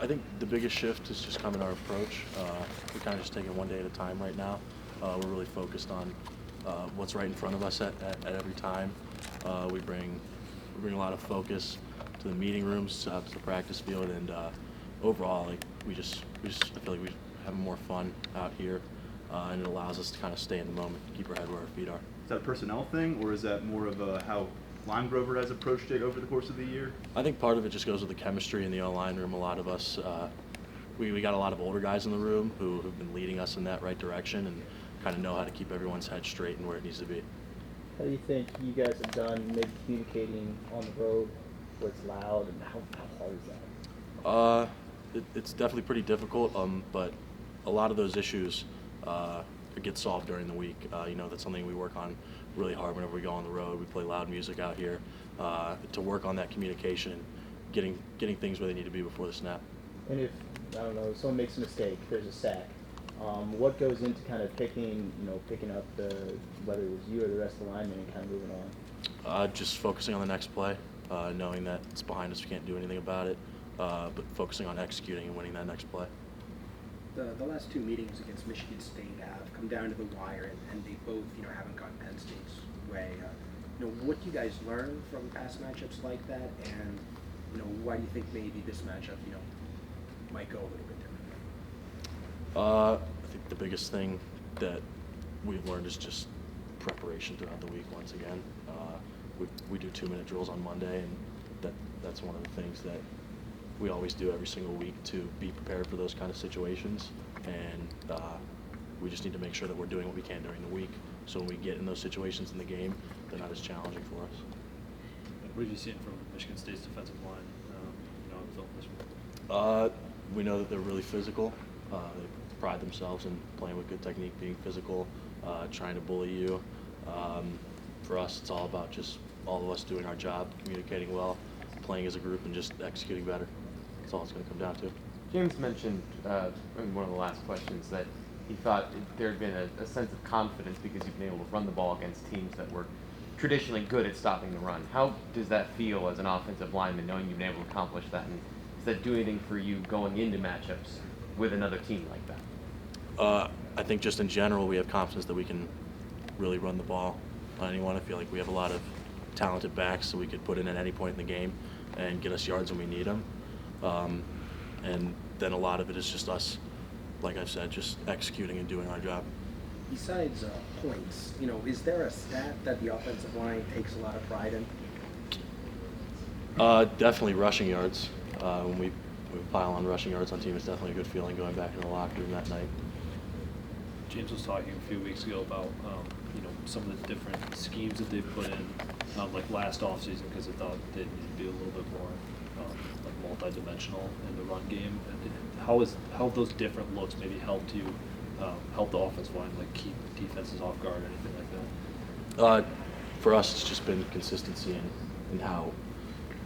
I think the biggest shift is just coming our approach. We're kind of just taking one day at a time right now. We're really focused on what's right in front of us at every time. We bring a lot of focus to the meeting rooms, to the practice field, and overall, like I feel like we have more fun out here, and it allows us to kind of stay in the moment, keep our head where our feet are. Is that a personnel thing, or is that more of how Lime Grover has approached it over the course of the year? I think part of it just goes with the chemistry in the O-line room. A lot of us, we got a lot of older guys in the room who've been leading us in that right direction and kind of know how to keep everyone's head straight and where it needs to be. How do you think you guys have done maybe communicating on the road where it's loud, and how hard is that? It's definitely pretty difficult, but a lot of those issues get solved during the week. That's something we work on really hard whenever we go on the road. We play loud music out here to work on that communication, getting things where they need to be before the snap. And if, I don't know, someone makes a mistake, there's a sack, what goes into kind of picking up whether it was you or the rest of the linemen and kind of moving on? Just focusing on the next play, knowing that it's behind us, we can't do anything about it, but focusing on executing and winning that next play. The last two meetings against Michigan State have come down to the wire, and they both, haven't gone Penn State's way. What do you guys learn from past matchups like that, and why do you think maybe this matchup, might go a little bit differently? I think the biggest thing that we've learned is just preparation throughout the week. Once again, we do 2-minute drills on Monday, and that's one of the things that we always do every single week to be prepared for those kind of situations, and we just need to make sure that we're doing what we can during the week, so when we get in those situations in the game, they're not as challenging for us. What have you seen from Michigan State's defensive line, on film this week? We know that they're really physical. They pride themselves in playing with good technique, being physical, trying to bully you. For us, it's all about just all of us doing our job, communicating well, playing as a group, and just executing better. That's all it's going to come down to. James mentioned in one of the last questions that he thought there had been a sense of confidence because you've been able to run the ball against teams that were traditionally good at stopping the run. How does that feel as an offensive lineman, knowing you've been able to accomplish that? And does that do anything for you going into matchups with another team like that? I think just in general, we have confidence that we can really run the ball on anyone. I feel like we have a lot of talented backs that we could put in at any point in the game and get us yards when we need them. And then a lot of it is just us, like I've said, just executing and doing our job. Besides points, is there a stat that the offensive line takes a lot of pride in? Definitely rushing yards. When we pile on rushing yards on team, it's definitely a good feeling going back in the locker room that night. James was talking a few weeks ago about some of the different schemes that they've put in, like last offseason, because they thought they needed to be a little bit more like multi-dimensional in the run game. How have those different looks maybe helped you help the offensive line, like keep defenses off guard, anything like that? For us, it's just been consistency in how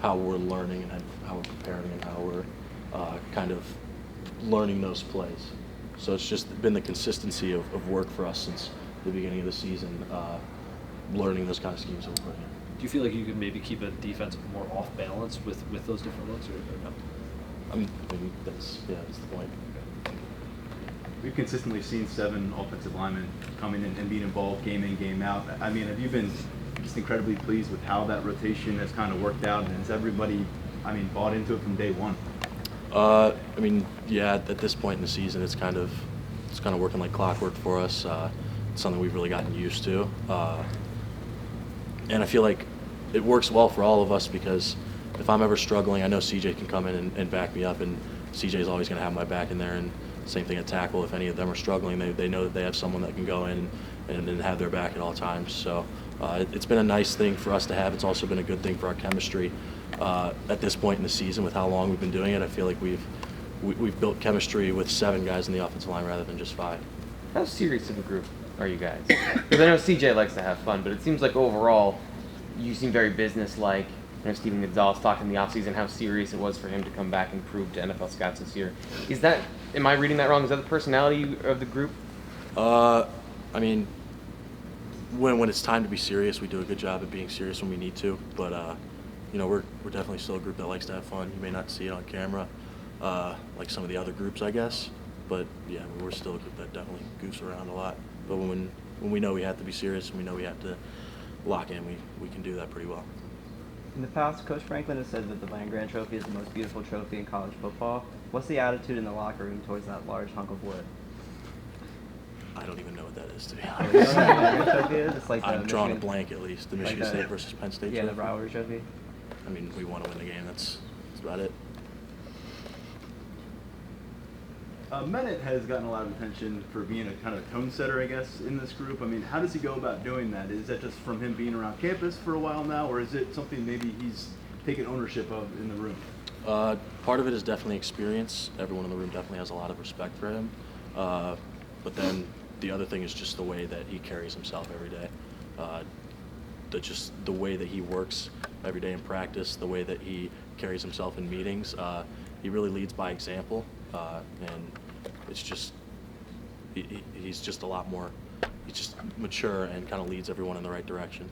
we're learning and how we're preparing and how we're kind of learning those plays. So it's just been the consistency of work for us since the beginning of the season, learning those kind of schemes that we're putting in. Do you feel like you could maybe keep a defense more off balance with those different looks, or no? I mean, that's the point. We've consistently seen 7 offensive linemen come in and be involved game in, game out. I mean, have you been just incredibly pleased with how that rotation has kind of worked out, and has everybody, bought into it from day one? At this point in the season, it's kind of working like clockwork for us. It's something we've really gotten used to, and I feel like it works well for all of us, because if I'm ever struggling, I know CJ can come in and back me up, and CJ is always going to have my back in there. And same thing at tackle. If any of them are struggling, they know that they have someone that can go in and have their back at all times. So it's been a nice thing for us to have. It's also been a good thing for our chemistry at this point in the season with how long we've been doing it. I feel like we've built chemistry with 7 guys in the offensive line rather than just 5. How serious of a group are you guys? Because I know CJ likes to have fun, but it seems like overall you seem very business-like. I know Steven Gonzalez talked in the offseason how serious it was for him to come back and prove to NFL scouts this year. Am I reading that wrong? Is that the personality of the group? When it's time to be serious, we do a good job of being serious when we need to. But we're definitely still a group that likes to have fun. You may not see it on camera, like some of the other groups, I guess. But yeah, we're still a group that definitely goofs around a lot. But when we know we have to be serious and we know we have to lock in, we can do that pretty well. In the past, Coach Franklin has said that the Land Grant Trophy is the most beautiful trophy in college football. What's the attitude in the locker room towards that large hunk of wood? I don't even know what that is, to be Oh, you don't know what the Land Grant honest. Trophy is? It's like the I'm drawing a Michigan- blank at least. The like Michigan the- State versus Penn State Yeah, the trophy. rivalry trophy. I mean, we want to win the game. That's about it. Menet has gotten a lot of attention for being a kind of tone setter, I guess, in this group. I mean, how does he go about doing that? Is that just from him being around campus for a while now, or is it something maybe he's taken ownership of in the room? Part of it is definitely experience. Everyone in the room definitely has a lot of respect for him. But then the other thing is just the way that he carries himself every day. The way that he works every day in practice, the way that he carries himself in meetings. He really leads by example, and it's just he's just a lot more. He's just mature and kind of leads everyone in the right direction.